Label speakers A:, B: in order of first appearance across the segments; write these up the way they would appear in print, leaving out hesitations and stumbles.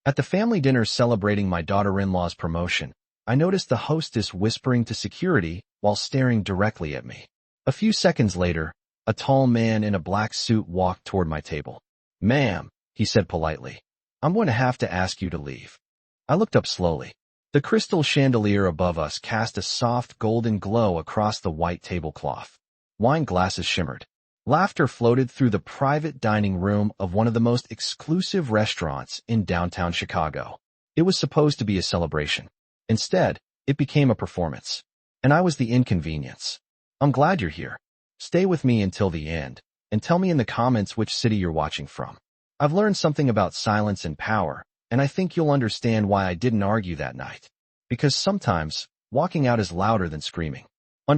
A: At the family dinner celebrating my daughter-in-law's promotion, I noticed the hostess whispering to security while staring directly at me. A few seconds later, a tall man in a black suit walked toward my table. "Ma'am," he said politely, "I'm going to have to ask you to leave." I looked up slowly. The crystal chandelier above us cast a soft golden glow across the white tablecloth. Wine glasses shimmered. Laughter floated through the private dining room of one of the most exclusive restaurants in downtown Chicago. It was supposed to be a celebration. Instead, it became a performance. And I was the inconvenience. I'm glad you're here. Stay with me until the end, and tell me in the comments which city you're watching from. I've learned something about silence and power, and I think you'll understand why I didn't argue that night. Because sometimes, walking out is louder than screaming. The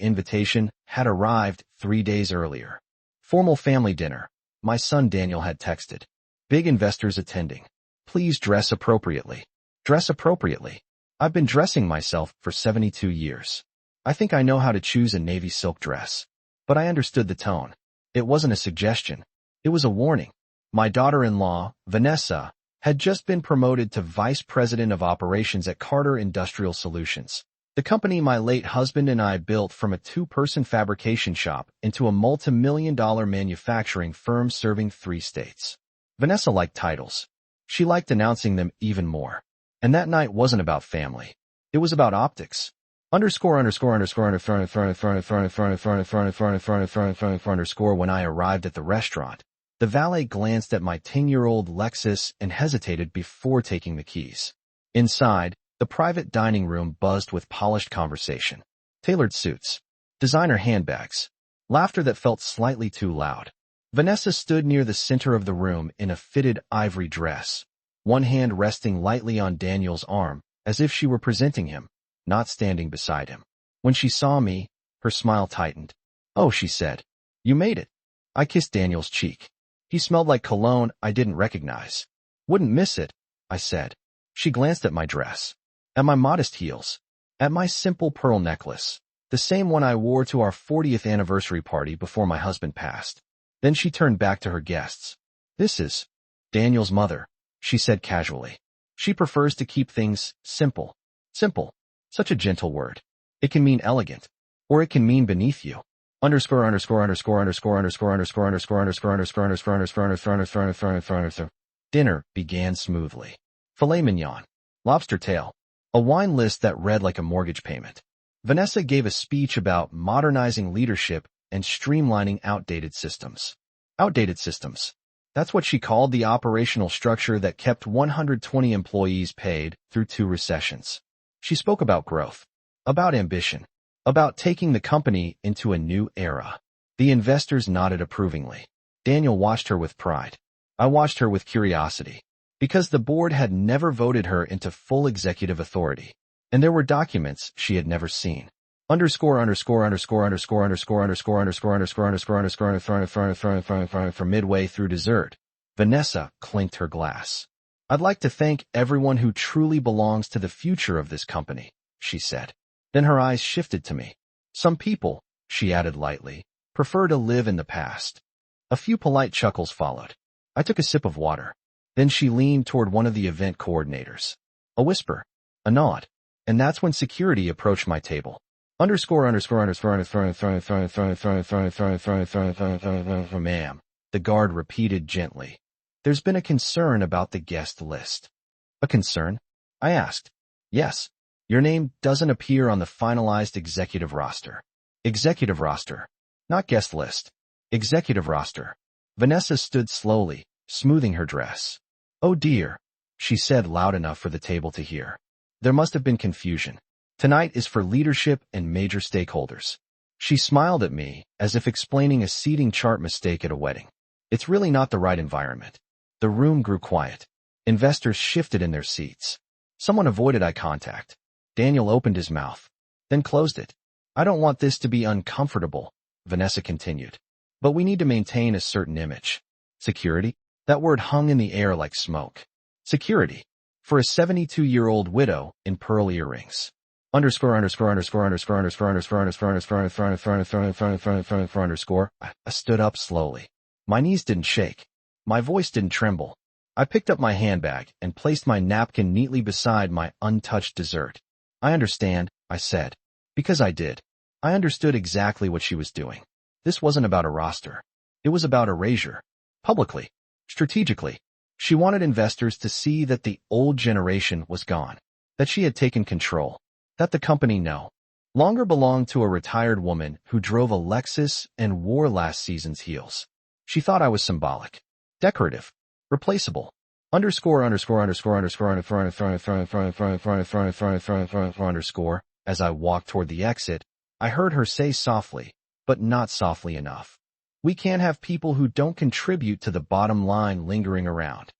A: invitation had arrived 3 days earlier. Formal family dinner. My son Daniel had texted. Big investors attending. Please dress appropriately. Dress appropriately. I've been dressing myself for 72 years. I think I know how to choose a navy silk dress. But I understood the tone. It wasn't a suggestion. It was a warning. My daughter-in-law, Vanessa, had just been promoted to Vice President of Operations at Carter Industrial Solutions, the company my late husband and I built from a 2-person fabrication shop into a multi-million-dollar manufacturing firm serving 3 states. Vanessa liked titles. She liked announcing them even more. And that night wasn't about family. It was about optics. When I arrived at the restaurant, the valet glanced at my 10-year-old Lexus and hesitated before taking the keys. Inside, the private dining room buzzed with polished conversation. Tailored suits. Designer handbags. Laughter that felt slightly too loud. Vanessa stood near the center of the room in a fitted ivory dress, one hand resting lightly on Daniel's arm, as if she were presenting him, not standing beside him. When she saw me, her smile tightened. "Oh," she said. "You made it." I kissed Daniel's cheek. He smelled like cologne I didn't recognize. "Wouldn't miss it," I said. She glanced at my dress, at my modest heels, at my simple pearl necklace, the same one I wore to our 40th anniversary party before my husband passed. Then she turned back to her guests. "This is Daniel's mother," she said casually. "She prefers to keep things simple." Simple. Such a gentle word. It can mean elegant, or it can mean beneath you. Dinner began smoothly. Filet mignon. Lobster tail. A wine list that read like a mortgage payment. Vanessa gave a speech about modernizing leadership and streamlining outdated systems. Outdated systems. That's what she called the operational structure that kept 120 employees paid through 2 recessions. She spoke about growth, about ambition, about taking the company into a new era. The investors nodded approvingly. Daniel watched her with pride. I watched her with curiosity, because the board had never voted her into full executive authority, and there were documents she had never seen. Midway through dessert, Vanessa clinked her glass. "I'd like to thank everyone who truly belongs to the future of this company," she said. Then her eyes shifted to me. "Some people," she added lightly, "prefer to live in the past." A few polite chuckles followed. I took a sip of water. Then she leaned toward one of the event coordinators. A whisper, a nod, and that's when security approached my table. Ma'am, the guard repeated gently. "There's been a concern about the guest list." "A concern?" I asked. "Yes. Your name doesn't appear on the finalized executive roster." "Executive roster. Not guest list. Executive roster." Vanessa stood slowly, smoothing her dress. "Oh dear," she said loud enough for the table to hear. "There must have been confusion. Tonight is for leadership and major stakeholders." She smiled at me, as if explaining a seating chart mistake at a wedding. "It's really not the right environment." The room grew quiet. Investors shifted in their seats. Someone avoided eye contact. Daniel opened his mouth, then closed it. "I don't want this to be uncomfortable," Vanessa continued. "But we need to maintain a certain image." Security? That word hung in the air like smoke. Security. For a 72-year-old widow in pearl earrings. Underscore, underscore, underscore, underscore, underscore, underscore, underscore, underscore, underscore, underscore. I stood up slowly. My knees didn't shake. My voice didn't tremble. I picked up my handbag and placed my napkin neatly beside my untouched dessert. I understand, I said. Because I did. I understood exactly what she was doing. This wasn't about a roster. It was about erasure. Publicly. Strategically. She wanted investors to see that the old generation was gone. That she had taken control. That the company no longer belonged to a retired woman who drove a Lexus and wore last season's heels. She thought I was symbolic. Decorative. Replaceable. Underscore, underscore, underscore, underscore, underscore. As I walked toward the exit, I heard her say softly, but not softly enough. We can't have people who don't contribute to the bottom line lingering around.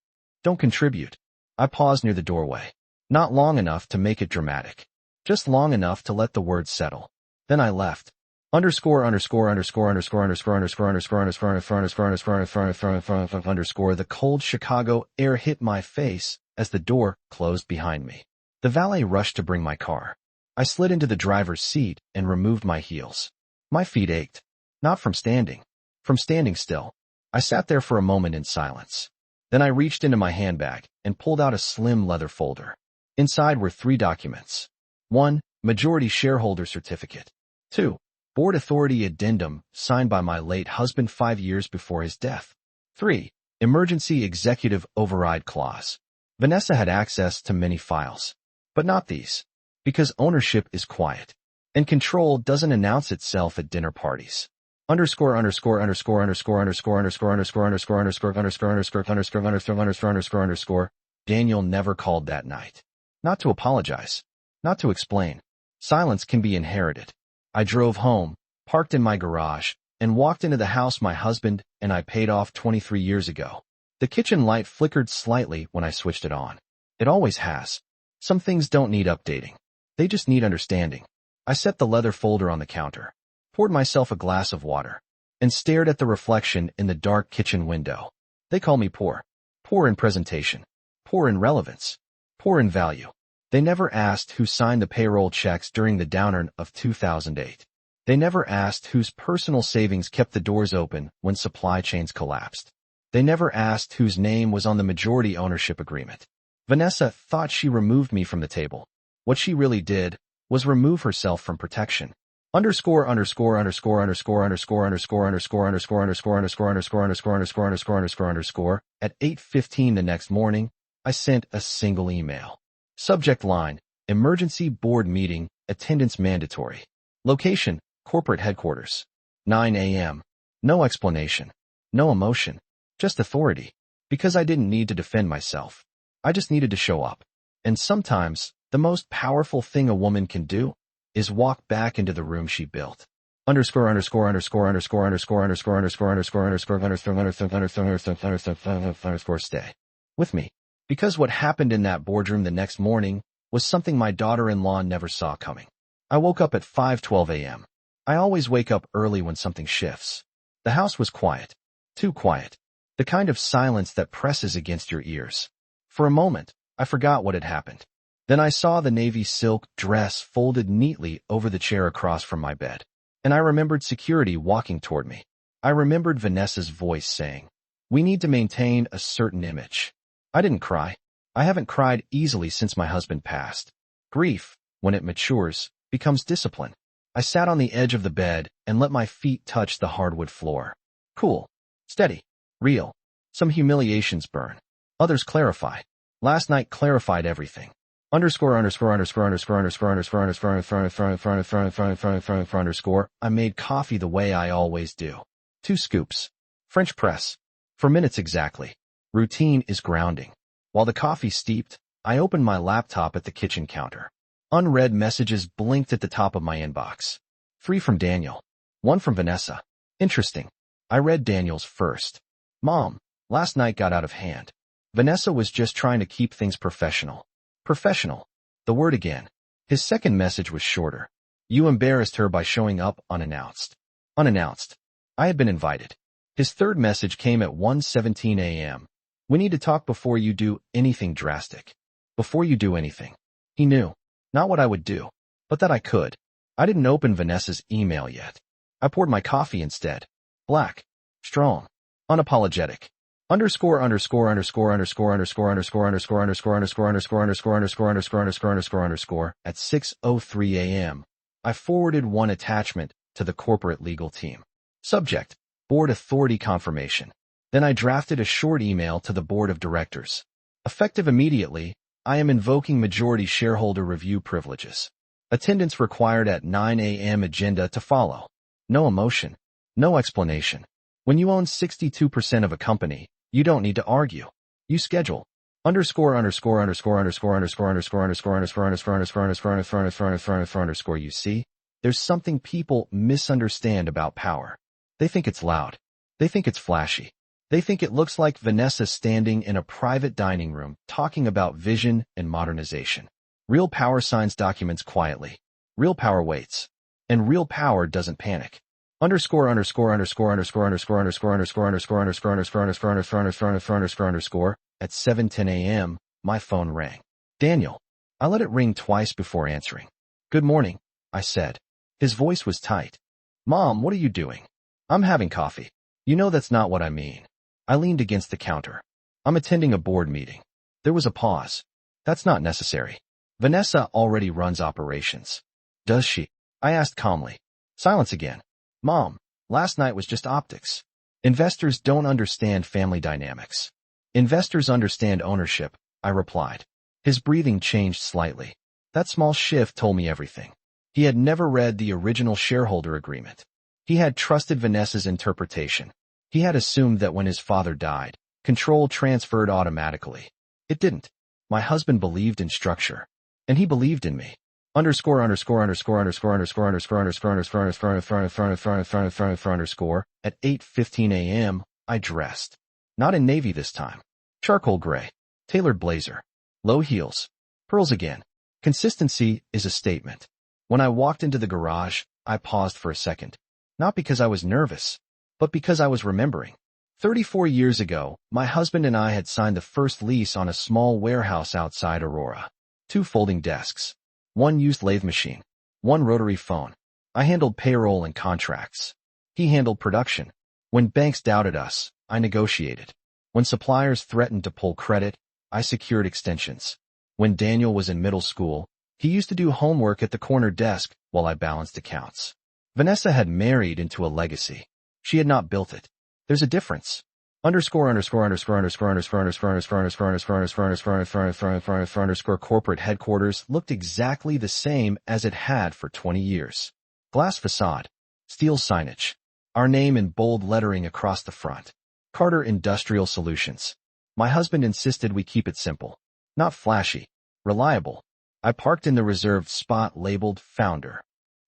A: Don't contribute. I paused near the doorway. Not long enough to make it dramatic. Just long enough to let the words settle. Then I left. Underscore, underscore, underscore, underscore, underscore, underscore, underscore, underscore, underscore, underscore, underscore. The cold Chicago air hit my face as the door closed behind me. The valet rushed to bring my car. I slid into the driver's seat and removed my heels. My feet ached. Not from standing. From standing still. I sat there for a moment in silence. Then I reached into my handbag and pulled out a slim leather folder. Inside were 3 documents. 1. Majority shareholder certificate. 2. Board authority addendum signed by my late husband 5 years before his death. 3. Emergency executive override clause. Vanessa had access to many files. But not these. Because ownership is quiet. And control doesn't announce itself at dinner parties. Underscore, underscore, underscore, underscore, underscore, underscore, underscore, underscore, underscore, underscore, underscore, underscore, underscore, underscore, underscore, underscore. Daniel never called that night. Not to apologize. Not to explain. Silence can be inherited. I drove home, parked in my garage, and walked into the house my husband and I paid off 23 years ago. The kitchen light flickered slightly when I switched it on. It always has. Some things don't need updating. They just need understanding. I set the leather folder on the counter, poured myself a glass of water, and stared at the reflection in the dark kitchen window. They call me poor. Poor in presentation. Poor in relevance. Poor in value. They never asked who signed the payroll checks during the downturn of 2008. They never asked whose personal savings kept the doors open when supply chains collapsed. They never asked whose name was on the majority ownership agreement. Vanessa thought she removed me from the table. What she really did was remove herself from protection. Underscore, underscore, underscore, underscore, underscore, underscore, underscore, underscore, underscore, underscore, underscore, underscore, underscore, underscore, underscore, underscore. At 8:15 the next morning, I sent a single email. Subject line, emergency board meeting, attendance mandatory. Location, corporate headquarters. 9 a.m. No explanation. No emotion. Just authority. Because I didn't need to defend myself. I just needed to show up. And sometimes, the most powerful thing a woman can do is walk back into the room she built. Underscore, underscore, underscore, underscore, underscore, underscore, underscore, underscore, underscore, underscore, underscore, stay with me. Because what happened in that boardroom the next morning was something my daughter-in-law never saw coming. I woke up at 5:12 a.m. I always wake up early when something shifts. The house was quiet. Too quiet. The kind of silence that presses against your ears. For a moment, I forgot what had happened. Then I saw the navy silk dress folded neatly over the chair across from my bed. And I remembered security walking toward me. I remembered Vanessa's voice saying, "We need to maintain a certain image." I didn't cry. I haven't cried easily since my husband passed. Grief, when it matures, becomes discipline. I sat on the edge of the bed and let my feet touch the hardwood floor. Cool. Steady. Real. Some humiliations burn. Others clarify. Last night clarified everything. Underscore, underscore, underscore, underscore, underscore, underscore, underscore, underscore. I made coffee the way I always do. 2 scoops. French press. For minutes exactly. Routine is grounding. While the coffee steeped, I opened my laptop at the kitchen counter. Unread messages blinked at the top of my inbox. 3 from Daniel. 1 from Vanessa. Interesting. I read Daniel's first. Mom, last night got out of hand. Vanessa was just trying to keep things professional. Professional. The word again. His second message was shorter. You embarrassed her by showing up unannounced. Unannounced. I had been invited. His third message came at 1:17 a.m. We need to talk before you do anything drastic. Before you do anything. He knew. Not what I would do. but that I could. I didn't open Vanessa's email yet. I poured my coffee instead. Black. Strong. Unapologetic. Underscore underscore underscore underscore underscore underscore underscore underscore underscore underscore underscore underscore underscore underscore underscore underscore at 6:03 a.m. I forwarded one attachment to the corporate legal team. Subject: Board Authority Confirmation. Then I drafted a short email to the Board of Directors. Effective immediately, I am invoking majority shareholder review privileges. Attendance required at 9 a.m. Agenda to follow. No emotion. No explanation. When you own 62% of a company, you don't need to argue. You schedule. Underscore underscore underscore underscore underscore underscore underscore underscore underscore underscore underscore underscore underscore underscore underscore. You see, there's something people misunderstand about power. They think it's loud. They think it's flashy. They think it looks like Vanessa standing in a private dining room talking about vision and modernization. Real power signs documents quietly. Real power waits. And real power doesn't panic. Underscore underscore underscore underscore underscore underscore underscore underscore underscore underscore underscore underscore underscore underscore underscore at 7:10 a.m. My phone rang. Daniel. I let it ring twice before answering. Good morning, I said. His voice was tight. Mom, what are you doing? I'm having coffee. You know that's not what I mean. I leaned against the counter. I'm attending a board meeting. There was a pause. That's not necessary. Vanessa already runs operations. Does she? I asked calmly. Silence again. Mom, last night was just optics. Investors don't understand family dynamics. Investors understand ownership, I replied. His breathing changed slightly. That small shift told me everything. He had never read the original shareholder agreement. He had trusted Vanessa's interpretation. He had assumed that when his father died, control transferred automatically. It didn't. My husband believed in structure. And he believed in me. Underscore underscore underscore underscore underscore underscore underscore underscore underscore underscore at 8:15 a.m. I dressed. Not in navy this time. Charcoal gray. Tailored blazer. Low heels. Pearls again. Consistency is a statement. When I walked into the garage, I paused for a second. Not because I was nervous, but because I was remembering. 34 years ago, my husband and I had signed the first lease on a small warehouse outside Aurora. 2 folding desks. 1 used lathe machine. 1 rotary phone. I handled payroll and contracts. He handled production. When banks doubted us, I negotiated. When suppliers threatened to pull credit, I secured extensions. When Daniel was in middle school, he used to do homework at the corner desk while I balanced accounts. Vanessa had married into a legacy. She had not built it. There's a difference. Underscore underscore underscore underscore underscore underscore underscore underscore underscore underscore underscore underscore corporate headquarters looked exactly the same as it had for 20 years. Glass facade. Steel signage. Our name in bold lettering across the front. Carter Industrial Solutions. My husband insisted we keep it simple. Not flashy. Reliable. I parked in the reserved spot labeled Founder.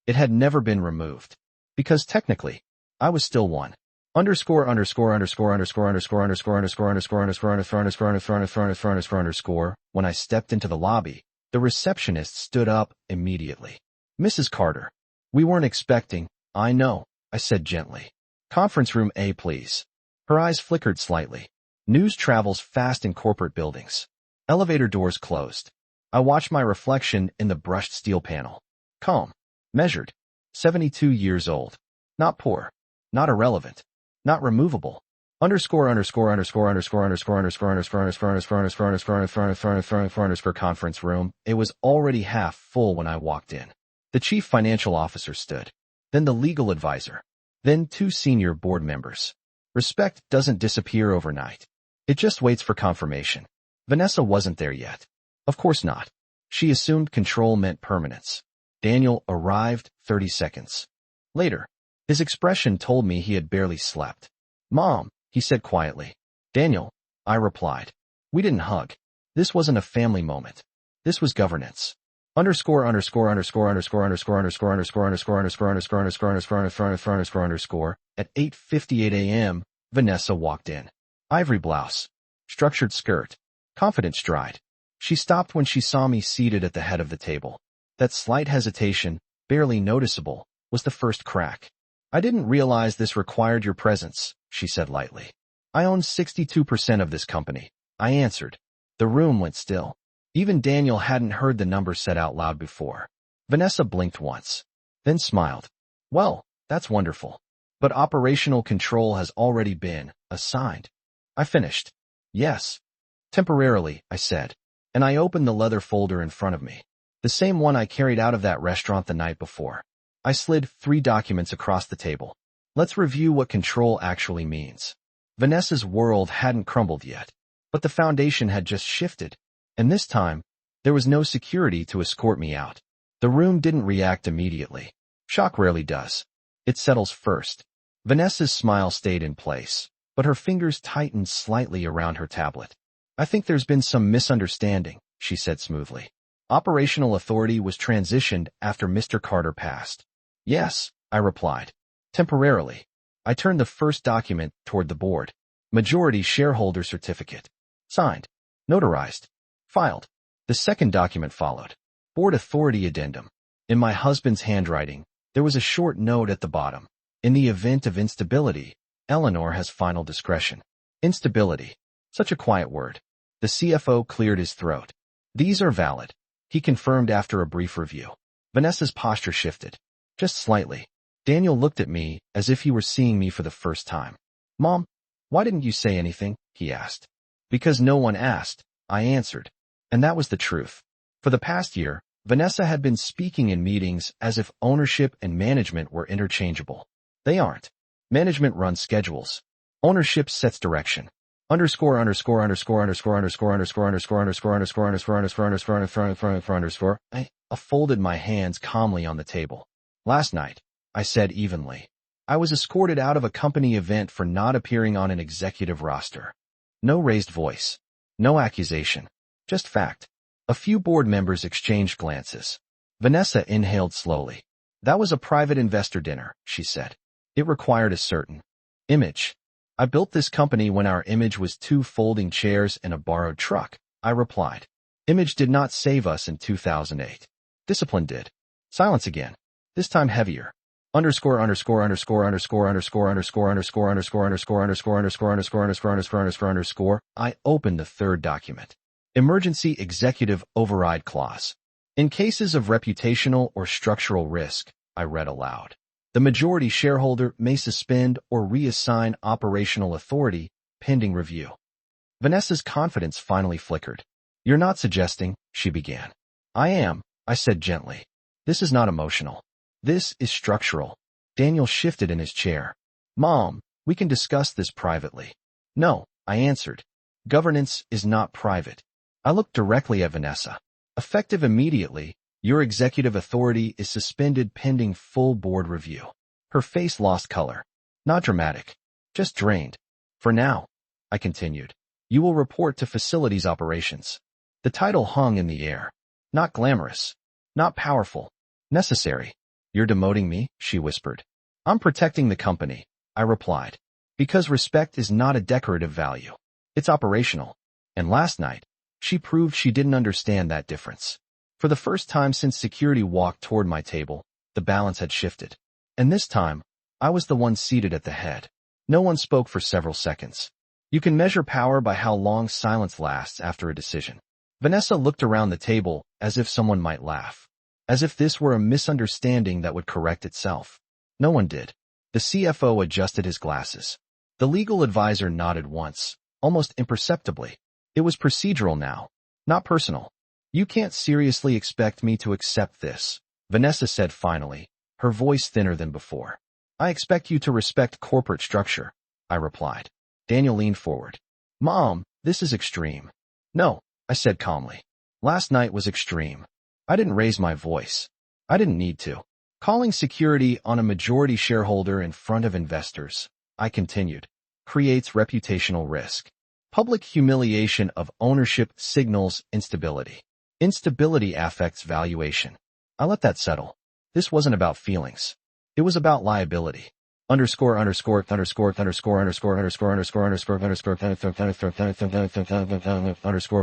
A: It had never been removed. Because technically, I was still one. Underscore underscore underscore underscore underscore underscore underscore underscore underscore underscore underscore underscore underscore underscore underscore. When I stepped into the lobby, the receptionist stood up immediately. Mrs. Carter. We weren't expecting. I know, I said gently. Conference room A, please. Her eyes flickered slightly. News travels fast in corporate buildings. Elevator doors closed. I watched my reflection in the brushed steel panel. Calm. Measured. 72 years old. Not poor. Not irrelevant. Not removable. Underscore underscore underscore underscore underscore underscore underscore underscore underscore underscore underscore underscore underscore conference room. It was already half full when I walked in. The chief financial officer stood. Then the legal advisor. Then 2 senior board members. Respect doesn't disappear overnight. It just waits for confirmation. Vanessa wasn't there yet. Of course not. She assumed control meant permanence. Daniel arrived 30 seconds later. His expression told me he had barely slept. Mom, he said quietly. Daniel, I replied. We didn't hug. This wasn't a family moment. This was governance. Underscore underscore underscore underscore underscore underscore underscore underscore underscore underscore underscore underscore underscore underscore underscore at 8:58 a.m. Vanessa walked in. Ivory blouse. Structured skirt. Confident stride. She stopped when she saw me seated at the head of the table. That slight hesitation, barely noticeable, was the first crack. I didn't realize this required your presence, she said lightly. I own 62% of this company, I answered. The room went still. Even Daniel hadn't heard the number said out loud before. Vanessa blinked once, then smiled. Well, that's wonderful. But operational control has already been assigned. I finished. Yes. Temporarily, I said, and I opened the leather folder in front of me. The same one I carried out of that restaurant the night before. I slid 3 documents across the table. Let's review what control actually means. Vanessa's world hadn't crumbled yet, but the foundation had just shifted. And this time, there was no security to escort me out. The room didn't react immediately. Shock rarely does. It settles first. Vanessa's smile stayed in place, but her fingers tightened slightly around her tablet. I think there's been some misunderstanding, she said smoothly. Operational authority was transitioned after Mr. Carter passed. Yes, I replied. Temporarily. I turned the first document toward the board. Majority shareholder certificate. Signed. Notarized. Filed. The second document followed. Board authority addendum. In my husband's handwriting, there was a short note at the bottom. In the event of instability, Eleanor has final discretion. Instability. Such a quiet word. The CFO cleared his throat. These are valid, he confirmed after a brief review. Vanessa's posture shifted. Just slightly. Daniel looked at me as if he were seeing me for the first time. Mom, why didn't you say anything? He asked. Because no one asked, I answered. And that was the truth. For the past year, Vanessa had been speaking in meetings as if ownership and management were interchangeable. They aren't. Management runs schedules. Ownership sets direction. Underscore. I folded my hands calmly on the table. Last night, I said evenly, I was escorted out of a company event for not appearing on an executive roster. No raised voice. No accusation. Just fact. A few board members exchanged glances. Vanessa inhaled slowly. That was a private investor dinner, she said. It required a certain image. I built this company when our image was 2 folding chairs and a borrowed truck, I replied. Image did not save us in 2008. Discipline did. Silence again. This time heavier. I opened the third document. Emergency Executive Override Clause. In cases of reputational or structural risk, I read aloud. The majority shareholder may suspend or reassign operational authority pending review. Vanessa's confidence finally flickered. You're not suggesting, she began. I am, I said gently. This is not emotional. This is structural. Daniel shifted in his chair. Mom, we can discuss this privately. No, I answered. Governance is not private. I looked directly at Vanessa. Effective immediately, your executive authority is suspended pending full board review. Her face lost color. Not dramatic. Just drained. For now, I continued, you will report to facilities operations. The title hung in the air. Not glamorous. Not powerful. Necessary. You're demoting me, she whispered. I'm protecting the company, I replied. Because respect is not a decorative value. It's operational. And last night, she proved she didn't understand that difference. For the first time since security walked toward my table, the balance had shifted. And this time, I was the one seated at the head. No one spoke for several seconds. You can measure power by how long silence lasts after a decision. Vanessa looked around the table as if someone might laugh. As if this were a misunderstanding that would correct itself. No one did. The CFO adjusted his glasses. The legal advisor nodded once, almost imperceptibly. It was procedural now, not personal. You can't seriously expect me to accept this, Vanessa said finally, her voice thinner than before. I expect you to respect corporate structure, I replied. Daniel leaned forward. Mom, this is extreme. No, I said calmly. Last night was extreme. I didn't raise my voice. I didn't need to. Calling security on a majority shareholder in front of investors, I continued, creates reputational risk. Public humiliation of ownership signals instability. Instability affects valuation. I let that settle. This wasn't about feelings. It was about liability.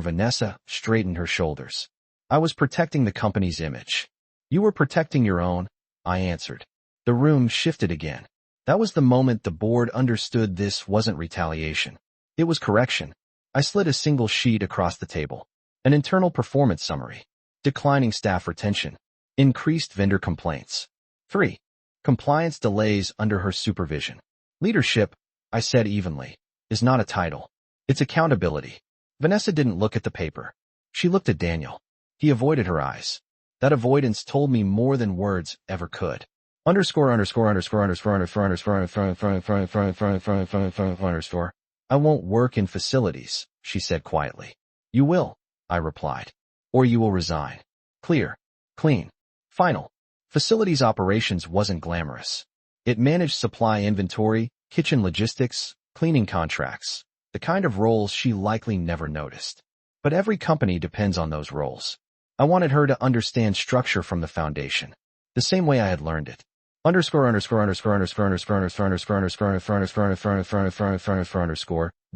A: Vanessa straightened her shoulders. I was protecting the company's image. You were protecting your own, I answered. The room shifted again. That was the moment the board understood this wasn't retaliation. It was correction. I slid a single sheet across the table. An internal performance summary. Declining staff retention. Increased vendor complaints. 3. Compliance delays under her supervision. Leadership, I said evenly, is not a title. It's accountability. Vanessa didn't look at the paper. She looked at Daniel. He avoided her eyes. That avoidance told me more than words ever could. Underscore. I won't work in facilities, she said quietly. You will, I replied. Or you will resign. Clear. Clean. Final. Facilities operations wasn't glamorous. It managed supply inventory, kitchen logistics, cleaning contracts, the kind of roles she likely never noticed. But every company depends on those roles. I wanted her to understand structure from the foundation, the same way I had learned it. The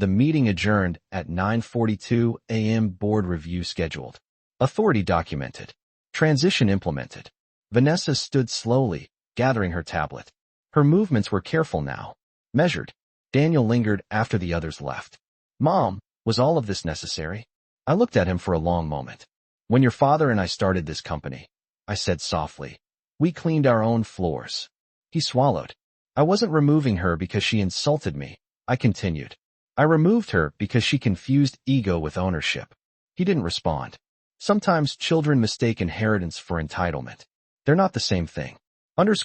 A: meeting adjourned at 9:42 a.m. Board review scheduled. Authority documented. Transition implemented. Vanessa stood slowly, gathering her tablet. Her movements were careful now, measured. Daniel lingered after the others left. Mom, was all of this necessary? I looked at him for a long moment. When your father and I started this company, I said softly, we cleaned our own floors. He swallowed. I wasn't removing her because she insulted me, I continued. I removed her because she confused ego with ownership. He didn't respond. Sometimes children mistake inheritance for entitlement. They're not the same thing. As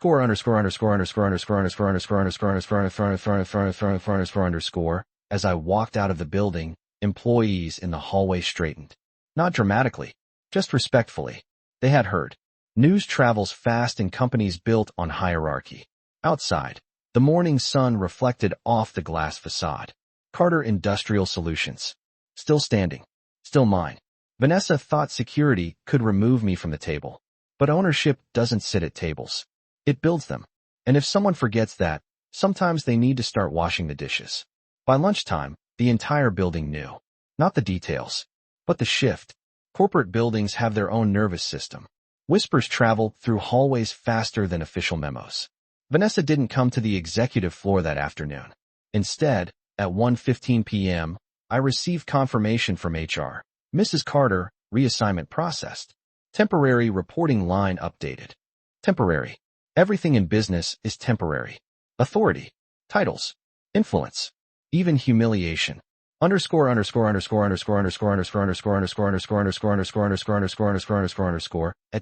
A: I walked out of the building, employees in the hallway straightened. Not dramatically, just respectfully. They had heard. News travels fast in companies built on hierarchy. Outside, the morning sun reflected off the glass facade. Carter Industrial Solutions. Still standing. Still mine. Vanessa thought security could remove me from the table. But ownership doesn't sit at tables. It builds them. And if someone forgets that, sometimes they need to start washing the dishes. By lunchtime, the entire building knew. Not the details, but the shift. Corporate buildings have their own nervous system. Whispers travel through hallways faster than official memos. Vanessa didn't come to the executive floor that afternoon. Instead, at 1:15 p.m., I received confirmation from HR. Mrs. Carter, reassignment processed. Temporary reporting line updated. Temporary. Everything in business is temporary. Authority. Titles. Influence. Even humiliation. At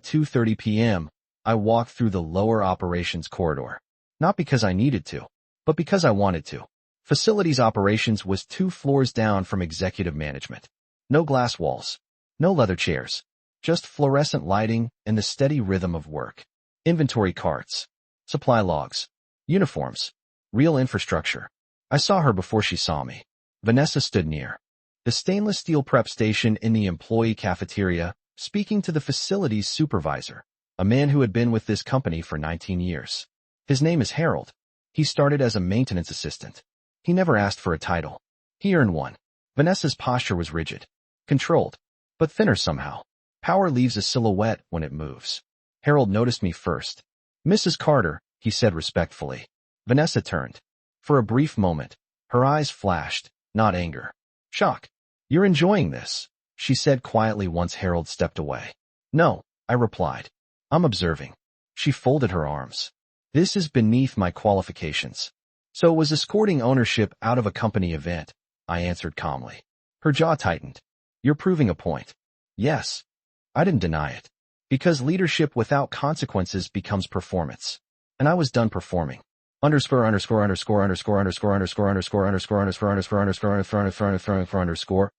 A: 2:30 p.m., I walked through the lower operations corridor. Not because I needed to, but because I wanted to. Facilities operations was 2 floors down from executive management. No glass walls. No leather chairs. Just fluorescent lighting and the steady rhythm of work. Inventory carts. Supply logs. Uniforms. Real infrastructure. I saw her before she saw me. Vanessa stood near the stainless steel prep station in the employee cafeteria, speaking to the facilities supervisor, a man who had been with this company for 19 years. His name is Harold. He started as a maintenance assistant. He never asked for a title. He earned one. Vanessa's posture was rigid, controlled, but thinner somehow. Power leaves a silhouette when it moves. Harold noticed me first. Mrs. Carter, he said respectfully. Vanessa turned. For a brief moment, her eyes flashed, not anger. Shock. You're enjoying this, she said quietly once Harold stepped away. No, I replied. I'm observing. She folded her arms. This is beneath my qualifications. So it was escorting ownership out of a company event, I answered calmly. Her jaw tightened. You're proving a point. Yes. I didn't deny it. Because leadership without consequences becomes performance. And I was done performing. At 4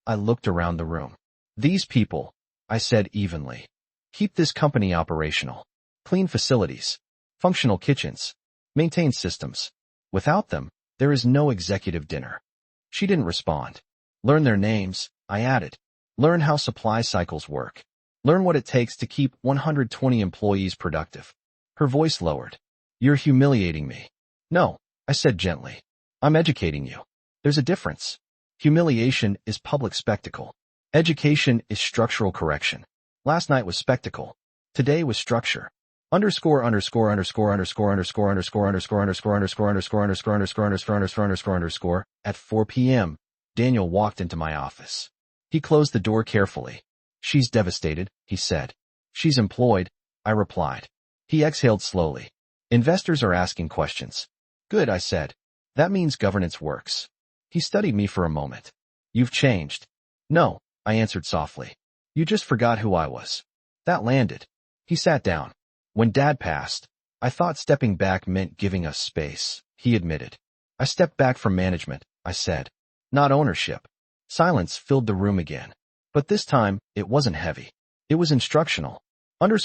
A: I looked around the room. These people, I said evenly, keep this company operational. Clean facilities. Functional kitchens. Maintain systems. Without them, there is no executive dinner. She didn't respond. Learn their names, I added. Learn how supply cycles work. Learn what it takes to keep 120 employees productive. Her voice lowered. You're humiliating me. No, I said gently. I'm educating you. There's a difference. Humiliation is public spectacle. Education is structural correction. Last night was spectacle. Today was structure. At 4 p.m., Daniel walked into my office. He closed the door carefully. She's devastated, he said. She's employed, I replied. He exhaled slowly. Investors are asking questions. Good, I said. That means governance works. He studied me for a moment. You've changed. No, I answered softly. You just forgot who I was. That landed. He sat down. When Dad passed, I thought stepping back meant giving us space, he admitted. I stepped back from management, I said. Not ownership. Silence filled the room again. But this time, it wasn't heavy. It was instructional. By evening,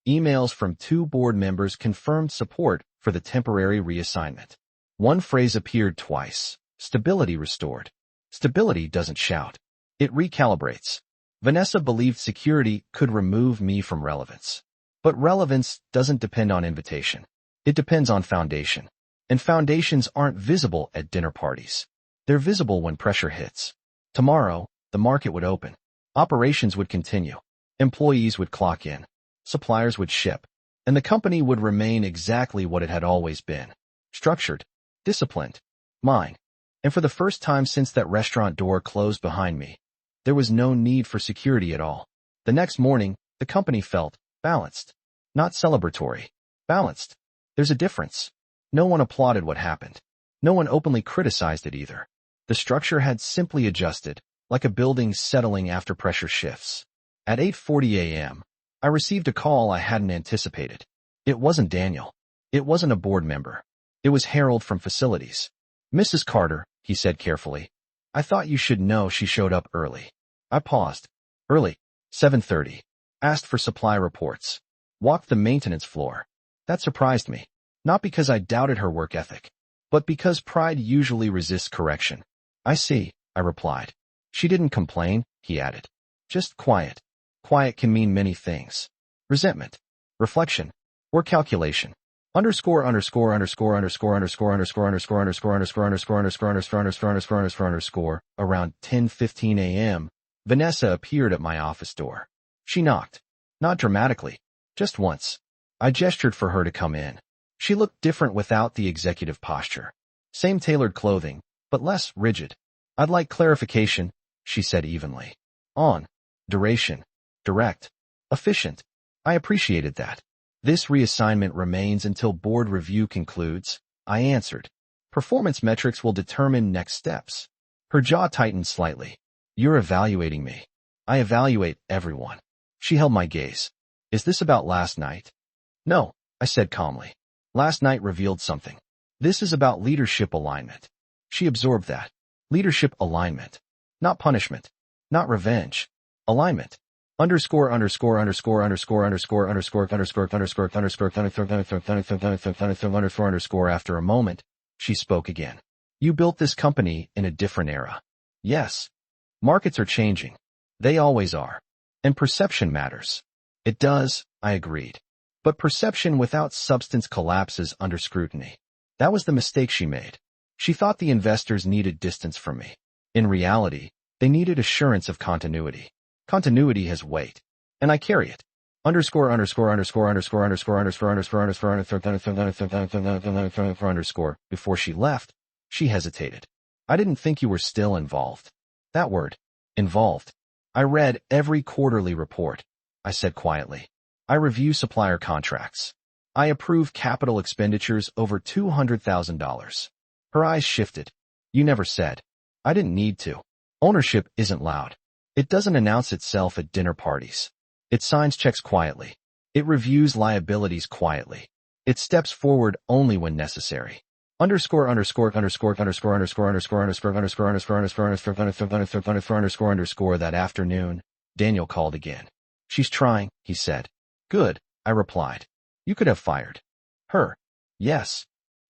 A: emails from 2 board members confirmed support for the temporary reassignment. One phrase appeared twice. Stability restored. Stability doesn't shout. It recalibrates. Vanessa believed security could remove me from relevance. But relevance doesn't depend on invitation. It depends on foundation. And foundations aren't visible at dinner parties. They're visible when pressure hits. Tomorrow, the market would open. Operations would continue. Employees would clock in. Suppliers would ship. And the company would remain exactly what it had always been. Structured. Disciplined. Mine. And for the first time since that restaurant door closed behind me, there was no need for security at all. The next morning, the company felt balanced. Not celebratory. Balanced. There's a difference. No one applauded what happened. No one openly criticized it either. The structure had simply adjusted, like a building settling after pressure shifts. At 8:40 a.m., I received a call I hadn't anticipated. It wasn't Daniel. It wasn't a board member. It was Harold from facilities. Mrs. Carter, he said carefully. I thought you should know she showed up early. I paused. Early. 7:30. Asked for supply reports. Walked the maintenance floor. That surprised me. Not because I doubted her work ethic, but because pride usually resists correction. I see, I replied. She didn't complain, he added. Just quiet. Quiet can mean many things. Resentment, reflection, or calculation. Underscore. Around 10:15 a.m., Vanessa appeared at my office door. She knocked. Not dramatically. Just once. I gestured for her to come in. She looked different without the executive posture. Same tailored clothing, but less rigid. I'd like clarification, she said evenly. On. Duration. Direct. Efficient. I appreciated that. This reassignment remains until board review concludes, I answered. Performance metrics will determine next steps. Her jaw tightened slightly. You're evaluating me. I evaluate everyone. She held my gaze. Is this about last night? No, I said calmly. Last night revealed something. This is about leadership alignment. She absorbed that. Leadership alignment. Not punishment. Not revenge. Alignment. Underscore. After a moment, she spoke again. You built this company in a different era. Yes. Markets are changing. They always are. And perception matters. It does, I agreed. But perception without substance collapses under scrutiny. That was the mistake she made. She thought the investors needed distance from me. In reality, they needed assurance of continuity. Continuity has weight. And I carry it. Before she left, she hesitated. I didn't think you were still involved. That word. Involved. I read every quarterly report, I said quietly. I review supplier contracts. I approve capital expenditures over $200,000. Her eyes shifted. You never said. I didn't need to. Ownership isn't loud. It doesn't announce itself at dinner parties. It signs checks quietly. It reviews liabilities quietly. It steps forward only when necessary. At 5:30 that afternoon, Daniel called again. She's trying, he said. Good, I replied. You could have fired her. Yes.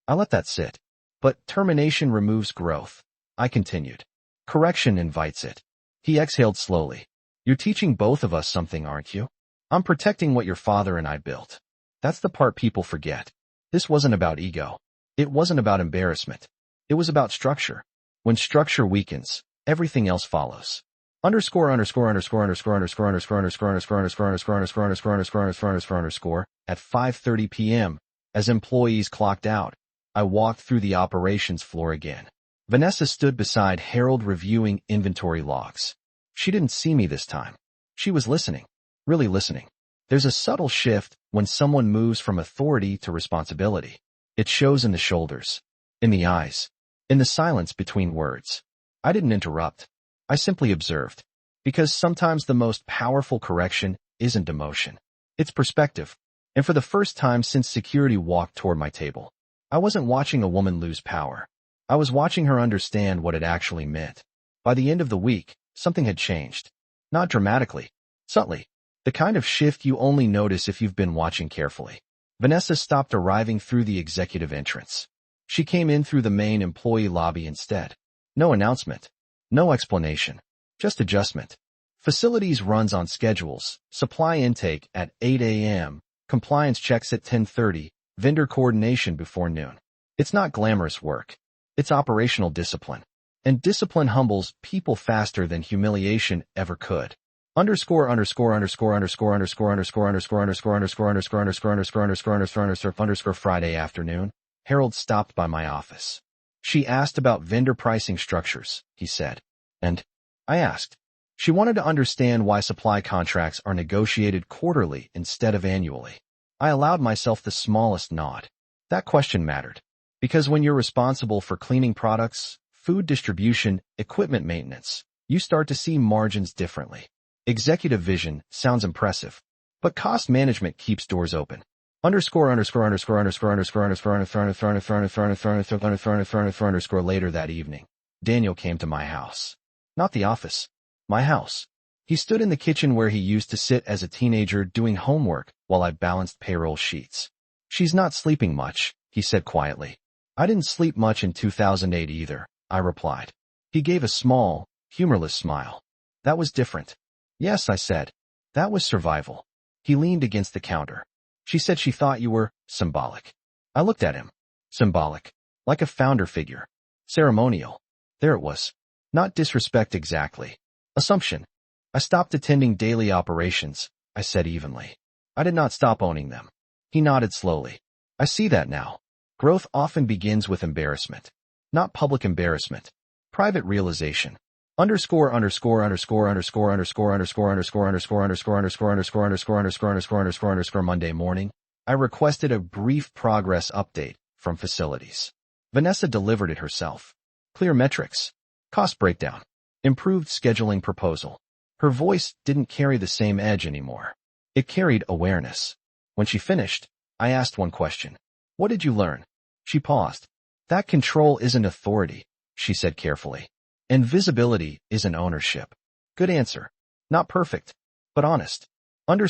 A: I let that sit. But termination removes growth, I continued. Correction invites it. He exhaled slowly. You're teaching both of us something, aren't you? I'm protecting what your father and I built. That's the part people forget. This wasn't about ego. It wasn't about embarrassment. It was about structure. When structure weakens, everything else follows. At 5:30 p.m., as employees clocked out, I walked through the operations floor again. Vanessa stood beside Harold reviewing inventory logs. She didn't see me this time. She was listening. Really listening. There's a subtle shift when someone moves from authority to responsibility. It shows in the shoulders, in the eyes, in the silence between words. I didn't interrupt. I simply observed. Because sometimes the most powerful correction isn't emotion. It's perspective. And for the first time since security walked toward my table, I wasn't watching a woman lose power. I was watching her understand what it actually meant. By the end of the week, something had changed. Not dramatically, subtly. The kind of shift you only notice if you've been watching carefully. Vanessa stopped arriving through the executive entrance. She came in through the main employee lobby instead. No announcement. No explanation. Just adjustment. Facilities runs on schedules, supply intake at 8 a.m., compliance checks at 10:30, vendor coordination before noon. It's not glamorous work. It's operational discipline. And discipline humbles people faster than humiliation ever could. Underscore Friday afternoon, Harold stopped by my office. She asked about vendor pricing structures, he said. And I asked. She wanted to understand why supply contracts are negotiated quarterly instead of annually. I allowed myself the smallest nod. That question mattered. Because when you're responsible for cleaning products, food distribution, equipment maintenance, you start to see margins differently. Executive vision sounds impressive, but cost management keeps doors open. Later that evening, Daniel came to my house. Not the office. My house. He stood in the kitchen where he used to sit as a teenager doing homework while I balanced payroll sheets. She's not sleeping much, he said quietly. I didn't sleep much in 2008 either, I replied. He gave a small, humorless smile. That was different. Yes, I said. That was survival. He leaned against the counter. She said she thought you were symbolic. I looked at him. Symbolic. Like a founder figure. Ceremonial. There it was. Not disrespect exactly. Assumption. I stopped attending daily operations, I said evenly. I did not stop owning them. He nodded slowly. I see that now. Growth often begins with embarrassment. Not public embarrassment. Private realization. Monday morning, I requested a brief progress update from facilities. Vanessa delivered it herself. Clear metrics. Cost breakdown. Improved scheduling proposal. Her voice didn't carry the same edge anymore. It carried awareness. When she finished, I asked one question. What did you learn? She paused. That control isn't authority, she said carefully. And visibility isn't ownership. Good answer. Not perfect, but honest. After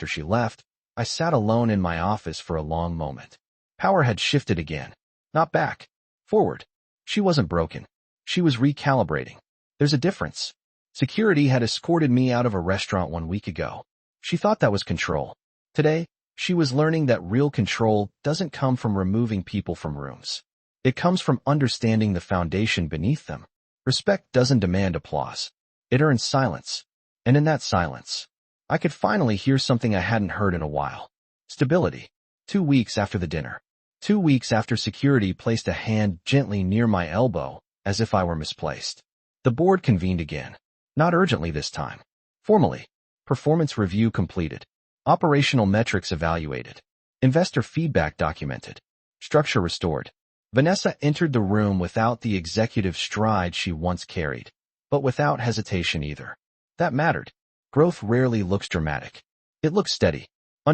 A: she left, I sat alone in my office for a long moment. Power had shifted again. Not back. Forward. She wasn't broken. She was recalibrating. There's a difference. Security had escorted me out of a restaurant 1 week ago. She thought that was control. Today, she was learning that real control doesn't come from removing people from rooms. It comes from understanding the foundation beneath them. Respect doesn't demand applause. It earns silence. And in that silence, I could finally hear something I hadn't heard in a while. Stability. 2 weeks after the dinner. 2 weeks after security placed a hand gently near my elbow, as if I were misplaced. The board convened again. Not urgently this time. Formally. Performance review completed. Operational metrics evaluated. Investor feedback documented. Structure restored. Vanessa entered the room without the executive stride she once carried, but without hesitation either. That mattered. Growth rarely looks dramatic. It looks steady. The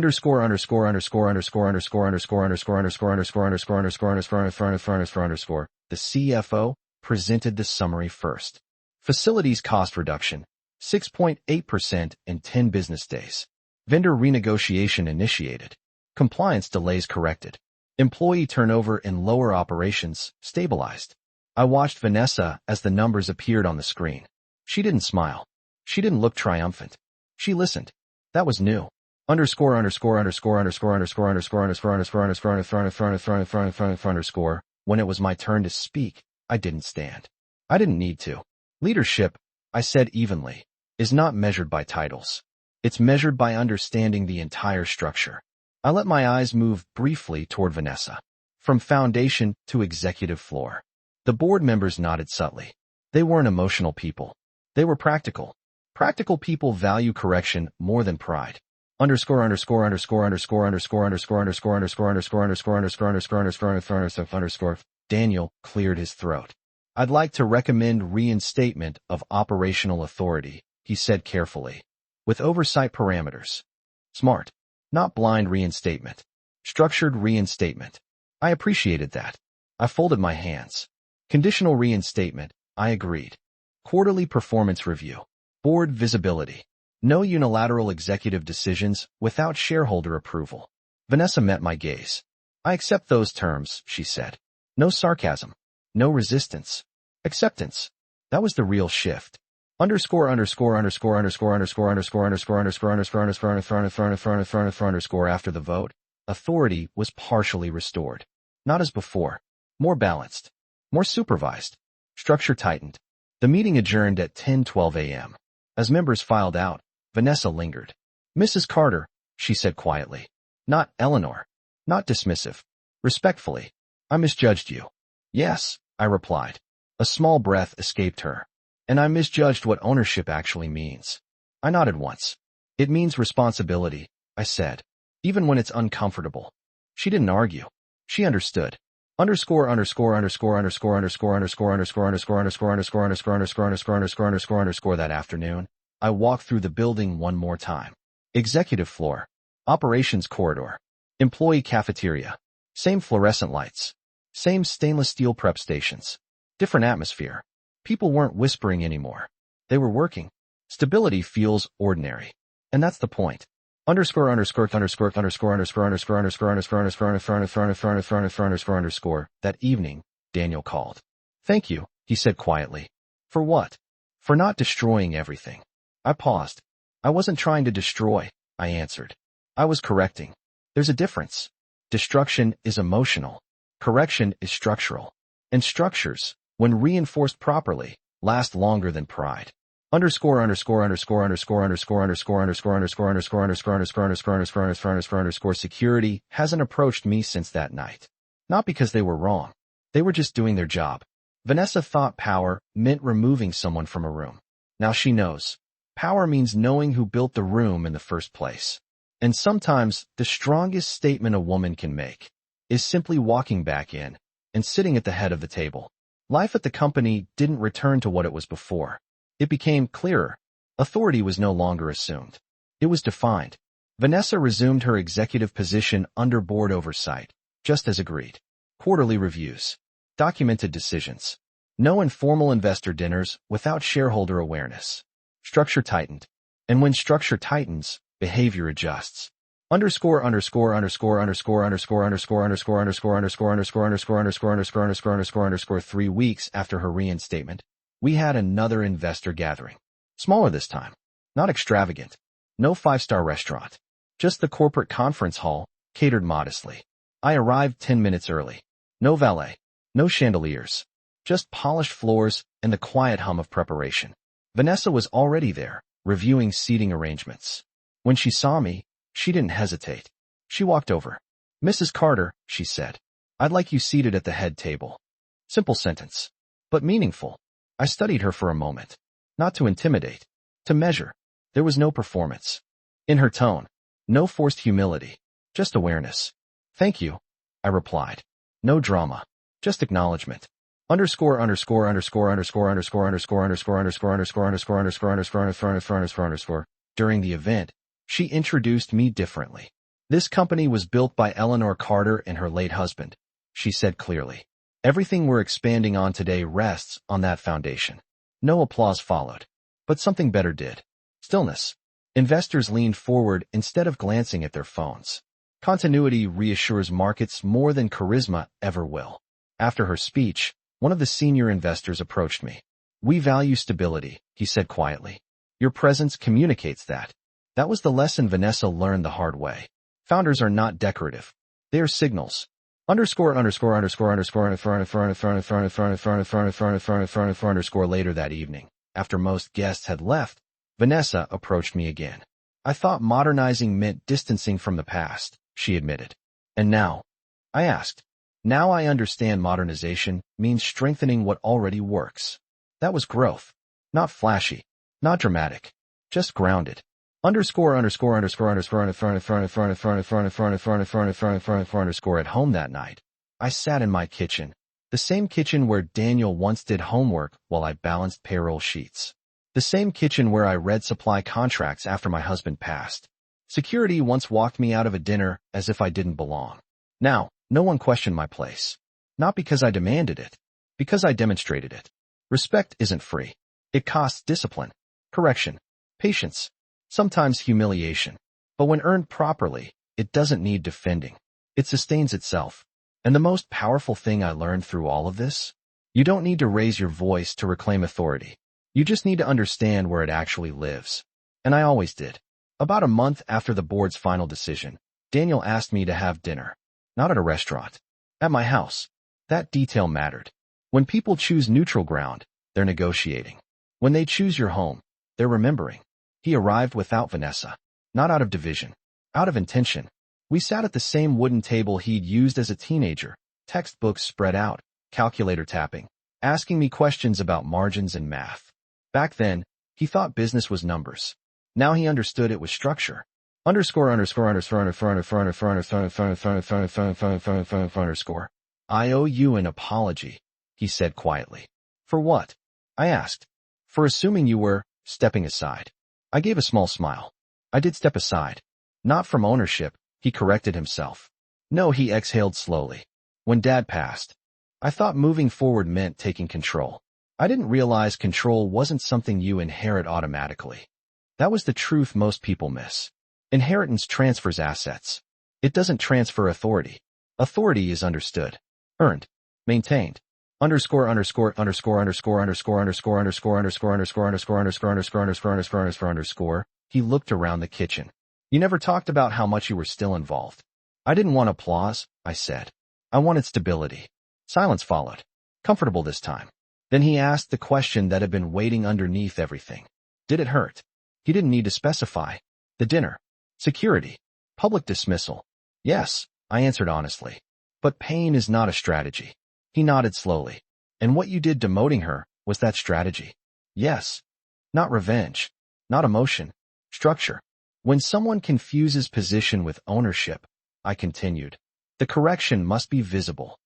A: CFO presented the summary first. Facilities cost reduction, 6.8% in 10 business days. Vendor renegotiation initiated. Compliance delays corrected. Employee turnover in lower operations stabilized. I watched Vanessa as the numbers appeared on the screen. She didn't smile. She didn't look triumphant. She listened. That was new. The when it was my turn to speak, I didn't stand. I didn't need to. Leadership, I said evenly, is not measured by titles. It's measured by understanding the entire structure. I let my eyes move briefly toward Vanessa. From foundation to executive floor. The board members nodded subtly. They weren't emotional people. They were practical. Practical people value correction more than pride. Underscore. Daniel cleared his throat. I'd like to recommend reinstatement of operational authority, he said carefully. With oversight parameters. Smart. Not blind reinstatement. Structured reinstatement. I appreciated that. I folded my hands. Conditional reinstatement, I agreed. Quarterly performance review. Board visibility. No unilateral executive decisions without shareholder approval. Vanessa met my gaze. I accept those terms, she said. No sarcasm. No resistance. Acceptance. That was the real shift. Underscore. After the vote, authority was partially restored. Not as before. More balanced. More supervised. Structure tightened. The meeting adjourned at 10:12 a.m. As members filed out, Vanessa lingered. Mrs. Carter, she said quietly. Not Eleanor. Not dismissive. Respectfully. I misjudged you. Yes, I replied. A small breath escaped her. And I misjudged what ownership actually means. I nodded once. It means responsibility, I said. Even when it's uncomfortable. She didn't argue. She understood. That afternoon, I walked through the building one more time. Executive floor. Operations corridor. Employee cafeteria. Same fluorescent lights. Same stainless steel prep stations. Different atmosphere. People weren't whispering anymore. They were working. Stability feels ordinary. And that's the point. That evening, Daniel called. Thank you, he said quietly. For what? For not destroying everything. I paused. I wasn't trying to destroy, I answered. I was correcting. There's a difference. Destruction is emotional. Correction is structural. And structures, when reinforced properly, last longer than pride. 3 security hasn't approached me since that night. Not because they were wrong. They were just doing their job. Vanessa thought power meant removing someone from a room. Now she knows. Power means knowing who built the room in the first place. And sometimes the strongest statement a woman can make is simply walking back in and sitting at the head of the table. Life at the company didn't return to what it was before. It became clearer. Authority was no longer assumed. It was defined. Vanessa resumed her executive position under board oversight, just as agreed. Quarterly reviews. Documented decisions. No informal investor dinners without shareholder awareness. Structure tightened. And when structure tightens, behavior adjusts. 3 weeks after her reinstatement, we had another investor gathering. Smaller this time. Not extravagant. No five-star restaurant. Just the corporate conference hall, catered modestly. I arrived 10 minutes early. No valet. No chandeliers. Just polished floors and the quiet hum of preparation. Vanessa was already there, reviewing seating arrangements. When she saw me, she didn't hesitate. She walked over. Mrs. Carter, she said. I'd like you seated at the head table. Simple sentence. But meaningful. I studied her for a moment. Not to intimidate. To measure. There was no performance. In her tone. No forced humility. Just awareness. Thank you, I replied. No drama. Just acknowledgement. 3 During the event, she introduced me differently. This company was built by Eleanor Carter and her late husband, she said clearly. Everything we're expanding on today rests on that foundation. No applause followed. But something better did. Stillness. Investors leaned forward instead of glancing at their phones. Continuity reassures markets more than charisma ever will. After her speech, one of the senior investors approached me. We value stability, he said quietly. Your presence communicates that. That was the lesson Vanessa learned the hard way. Founders are not decorative. They are signals. Later that evening, after most guests had left, Vanessa approached me again. I thought modernizing meant distancing from the past, she admitted. And now? I asked. Now I understand modernization means strengthening what already works. That was growth. Not flashy. Not dramatic. Just grounded. Underscore at home that night. I sat in my kitchen. The same kitchen where Daniel once did homework while I balanced payroll sheets. The same kitchen where I read supply contracts after my husband passed. Security once walked me out of a dinner as if I didn't belong. Now, no one questioned my place. Not because I demanded it. Because I demonstrated it. Respect isn't free. It costs discipline, correction, patience, sometimes humiliation. But when earned properly, it doesn't need defending. It sustains itself. And the most powerful thing I learned through all of this? You don't need to raise your voice to reclaim authority. You just need to understand where it actually lives. And I always did. About a month after the board's final decision, Daniel asked me to have dinner. Not at a restaurant. At my house. That detail mattered. When people choose neutral ground, they're negotiating. When they choose your home, they're remembering. He arrived without Vanessa. Not out of division. Out of intention. We sat at the same wooden table he'd used as a teenager, textbooks spread out, calculator tapping, asking me questions about margins and math. Back then, he thought business was numbers. Now he understood it was structure. I owe you an apology, he said quietly. For what? I asked. For assuming you were stepping aside. I gave a small smile. I did step aside. Not from ownership, he corrected himself. No, he exhaled slowly. When Dad passed, I thought moving forward meant taking control. I didn't realize control wasn't something you inherit automatically. That was the truth most people miss. Inheritance transfers assets. It doesn't transfer authority. Authority is understood, earned, maintained. Underscore. He looked around the kitchen. You never talked about how much you were still involved. I didn't want applause, I said. I wanted stability. Silence followed. Comfortable this time. Then he asked the question that had been waiting underneath everything. Did it hurt? He didn't need to specify. The dinner. Security. Public dismissal. Yes, I answered honestly. But pain is not a strategy. He nodded slowly. And what you did demoting her, was that strategy? Yes. Not revenge. Not emotion. Structure. When someone confuses position with ownership, I continued, the correction must be visible.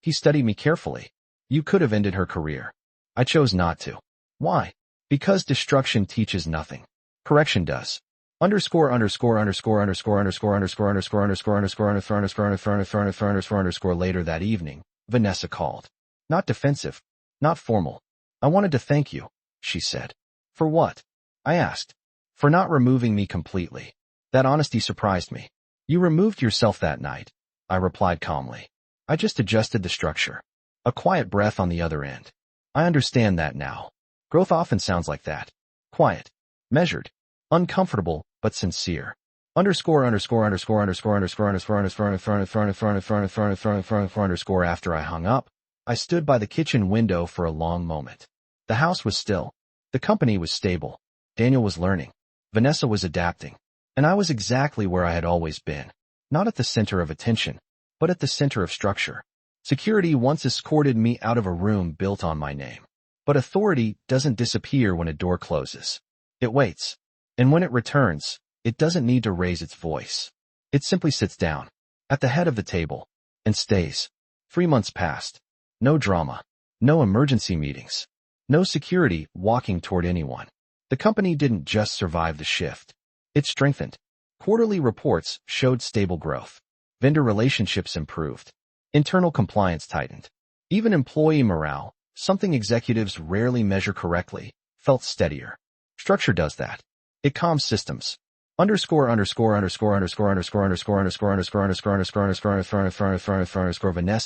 A: He studied me carefully. You could have ended her career. I chose not to. Why? Because destruction teaches nothing. Correction does. Underscore later that evening, Vanessa called. Not defensive. Not formal. I wanted to thank you, she said. For what? I asked. For not removing me completely. That honesty surprised me. You removed yourself that night, I replied calmly. I just adjusted the structure. A quiet breath on the other end. I understand that now. Growth often sounds like that. Quiet. Measured. Uncomfortable, but sincere. After I hung up, I stood by the kitchen window for a long moment. The house was still. The company was stable. Daniel was learning. Vanessa was adapting. And I was exactly where I had always been. Not at the center of attention, but at the center of structure. Security once escorted me out of a room built on my name. But authority doesn't disappear when a door closes. It waits. And when it returns, it doesn't need to raise its voice. It simply sits down, at the head of the table, and stays. 3 months passed. No drama. No emergency meetings. No security walking toward anyone. The company didn't just survive the shift. It strengthened. Quarterly reports showed stable growth. Vendor relationships improved. Internal compliance tightened. Even employee morale, something executives rarely measure correctly, felt steadier. Structure does that. It calms systems. Vanessa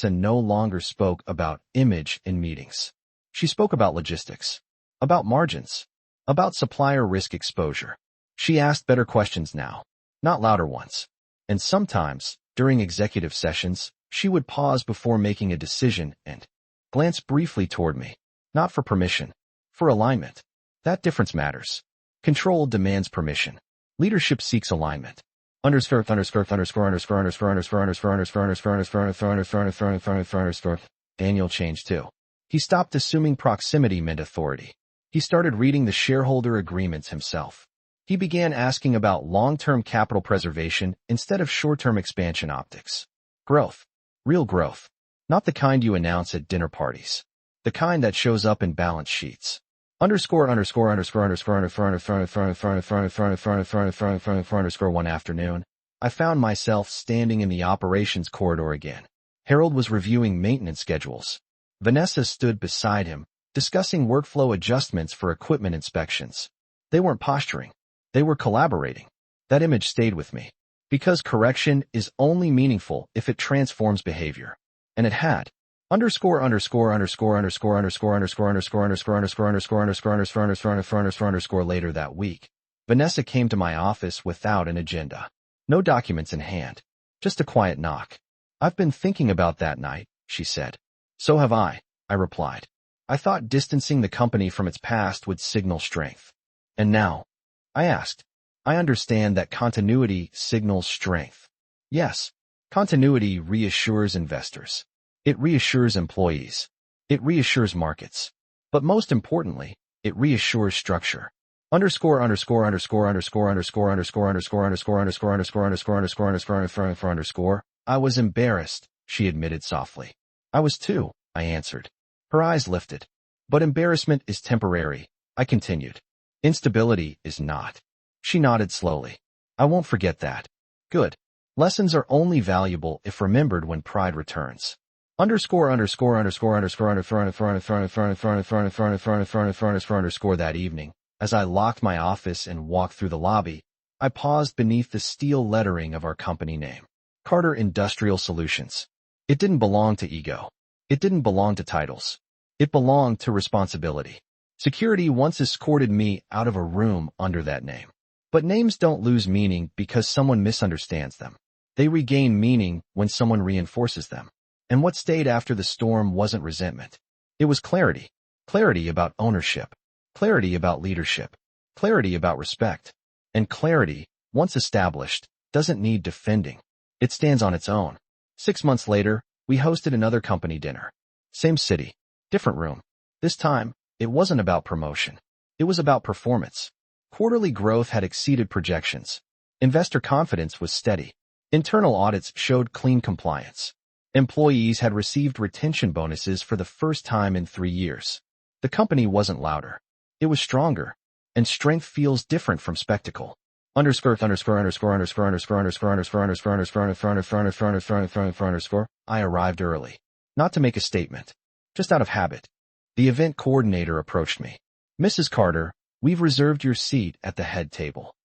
A: no longer spoke about image in meetings. She spoke about logistics, about margins, about supplier risk exposure. She asked better questions now, not louder ones. And sometimes, during executive sessions, she would pause before making a decision and glance briefly toward me, not for permission, for alignment. That difference matters. Control demands permission. Leadership seeks alignment. Underscore underscore underscore underscore underscore underscore underscore underscore underscore underscore underscore underscore underscore underscore. Daniel changed too. He stopped assuming proximity meant authority. He started reading the shareholder agreements himself. He began asking about long-term capital preservation instead of short-term expansion optics. Growth. Real growth. Not the kind you announce at dinner parties. The kind that shows up in balance sheets. Underscore underscore underscore underscore underscore underscore underscore underscore underscore underscore underscore underscore. One afternoon, I found myself standing in the operations corridor again. Harold was reviewing maintenance schedules. Vanessa stood beside him, discussing workflow adjustments for equipment inspections. They weren't posturing. They were collaborating. That image stayed with me. Because correction is only meaningful if it transforms behavior. And it had. Underscore underscore underscore underscore underscore underscore underscore underscore underscore underscore underscore underscore underscore underscore underscore. Later that week, Vanessa came to my office without an agenda. No documents in hand. Just a quiet knock. I've been thinking about that night, she said. So have I replied. I thought distancing the company from its past would signal strength. And now? I asked. I understand that continuity signals strength. Yes, continuity reassures investors. It reassures employees. It reassures markets. But most importantly, it reassures structure. Underscore underscore underscore underscore underscore underscore underscore underscore underscore underscore underscore underscore underscore underscore. I was embarrassed, she admitted softly. I was too, I answered. Her eyes lifted. But embarrassment is temporary, I continued. Instability is not. She nodded slowly. I won't forget that. Good. Lessons are only valuable if remembered when pride returns. Underscore underscore underscore underscore underscore underscore underscore underscore underscore underscore underscore underscore underscore. That evening, as I locked my office and walked through the lobby, I paused beneath the steel lettering of our company name. Carter Industrial Solutions. It didn't belong to ego. It didn't belong to titles. It belonged to responsibility. Security once escorted me out of a room under that name. But names don't lose meaning because someone misunderstands them. They regain meaning when someone reinforces them. And what stayed after the storm wasn't resentment. It was clarity. Clarity about ownership. Clarity about leadership. Clarity about respect. And clarity, once established, doesn't need defending. It stands on its own. 6 months later, we hosted another company dinner. Same city, different room. This time, it wasn't about promotion. It was about performance. Quarterly growth had exceeded projections. Investor confidence was steady. Internal audits showed clean compliance. Employees had received retention bonuses for the first time in 3 years. The company wasn't louder. It was stronger. And strength feels different from spectacle. Underscore underscore underscore underscore underscore underscore underscore underscore underscore underscore underscore underscore underscore underscore. I arrived early. Not to make a statement. Just out of habit. The event coordinator approached me. Mrs. Carter, we've reserved your seat at the head table.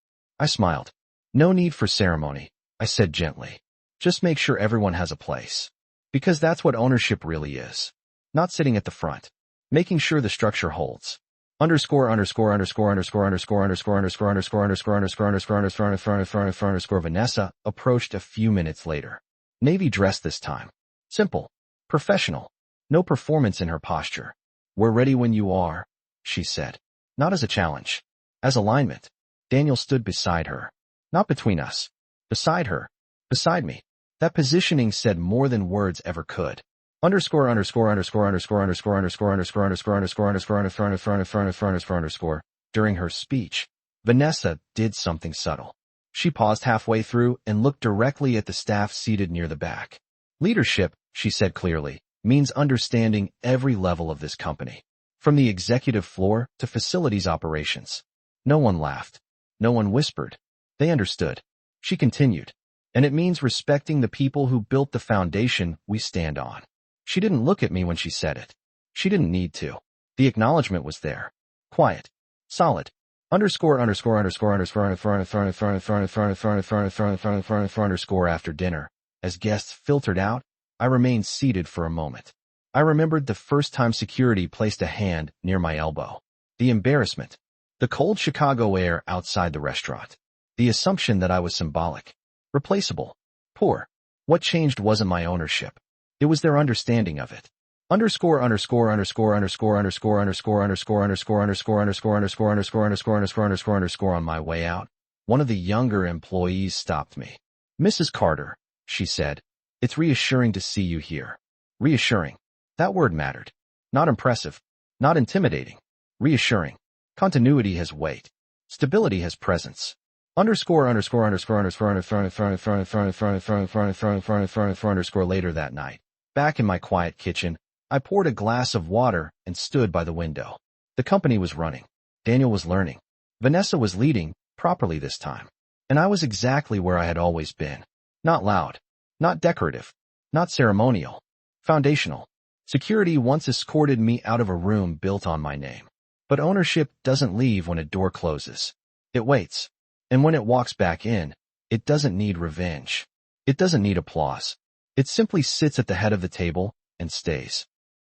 A: I smiled. No need for ceremony, I said gently. Just make sure everyone has a place. Because that's what ownership really is. Not sitting at the front. Making sure the structure holds. Underscore underscore underscore underscore underscore underscore underscore underscore underscore underscore underscore underscore underscore underscore. Vanessa approached a few minutes later. Navy dress this time. Simple. Professional. No performance in her posture. We're ready when you are, she said. Not as a challenge. As alignment. Daniel stood beside her. Not between us. Beside her. Beside me. That positioning said more than words ever could. Underscore underscore underscore underscore underscore underscore underscore underscore underscore underscore underscore underscore underscore underscore underscore. During her speech, Vanessa did something subtle. She paused halfway through and looked directly at the staff seated near the back. Leadership, she said clearly, means understanding every level of this company. From the executive floor to facilities operations. No one laughed. No one whispered. They understood. She continued. And it means respecting the people who built the foundation we stand on. She didn't look at me when she said it. She didn't need to. The acknowledgement was there. Quiet. Solid. Underscore underscore underscore underscore underscore underscore underscore underscore underscore underscore underscore underscore. After dinner, as guests filtered out, I remained seated for a moment. I remembered the first time security placed a hand near my elbow. The embarrassment. The cold Chicago air outside the restaurant. The assumption that I was symbolic. Replaceable. Poor. What changed wasn't my ownership. It was their understanding of it. Underscore underscore underscore underscore underscore underscore underscore underscore underscore underscore underscore underscore underscore underscore underscore underscore. On my way out, One of the younger employees stopped me. "Mrs. Carter," she said, "it's reassuring to see you here." Reassuring. That word mattered. Not impressive. Not intimidating. Reassuring. Continuity has weight. Stability has presence. Underscore later that night. Back in my quiet kitchen, I poured a glass of water and stood by the window. The company was running. Daniel was learning. Vanessa was leading, properly this time. And I was exactly where I had always been. Not loud. Not decorative. Not ceremonial. Foundational. Security once escorted me out of a room built on my name. But ownership doesn't leave when a door closes. It waits. And when it walks back in, it doesn't need revenge. It doesn't need applause. It simply sits at the head of the table and stays.